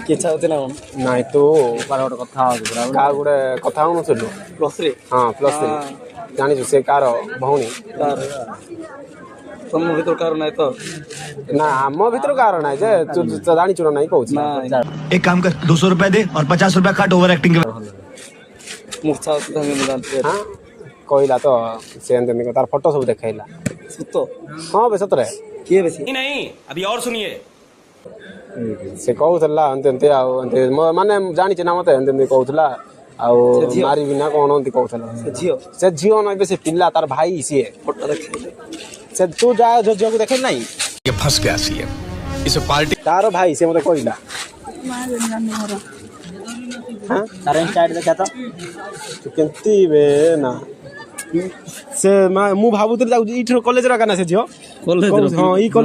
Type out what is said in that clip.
କିଏ ଚାହୁଁଥିଲା କ'ଣ ନାଇଁ ତୁ କାହାର ଗୋଟେ କଥା ହଉଛି ପୁରା କାହା ଗୋଟେ କଥା ହଉନଥିଲୁ ପ୍ଲସ୍ ଥ୍ରୀ ହଁ ପ୍ଲସ୍ ଥ୍ରୀ ଜାଣିଛୁ ସେ କାହାର ଭଉଣୀ କାହାର ତମ ଭିତରୁ କାହାର ନାହିଁ ତ ନା ଆମ ଭିତରୁ କାହାର ନାହିଁ ଯେ ତୁ ଜାଣିଛୁ ନା ନାଇଁ କହୁଛି ନା एक काम कर 200 रुपए दे और 50 रुपए काट ओवर एक्टिंग के ମୁଁ ଚାହୁଁଛି ତାଙ୍କେ ମୁଁ ଜାଣିଛି ହଁ କହିଲା ତ ସେ ଏମିତି ତାର ଫଟୋ ସବୁ ଦେଖେଇଲା ସତ ହଁ ବେ ସତରେ କିଏ ବେଶୀ नहीं अभी और सुनिए ସେ କହୁଥିଲା ଏମିତି ଏମିତି ଆଉ ଏମିତି ମାନେ ଜାଣିଛି ନା ମତେ ଏମିତି ଏମିତି କହୁଥିଲା ଆଉ ସେ ଝିଅ? ମାରିବି ନା କ'ଣ ଏମିତି କହୁଥିଲା ସେ ଝିଅ ସେ ଝିଅ ନୁହେଁ ବେ ସେ ପିଲା ତାର ଭାଇ ସିଏ ଫଟୋ ଦେଖେଇଲେ ସେ ତୁ ଯାହା ଝିଅକୁ ଦେଖେଇ ନାହିଁ ये फंस गया सीएम इसे पार्टी ତାର ଭାଇ ସେ ମତେ କହିଲା ହଁ ତାର ଇନଷ୍ଟା ଆଇଡି ଦେଖା ତ ତୁ କେମିତି ବେ ନା ସେ ମୁଁ ଭାବୁଥିଲି ତାକୁ ଏଇଠିର କଲେଜର ଏକା ନା ସେ ଝିଅ କଲେଜର? ହଁ ଏଇ କଲେଜ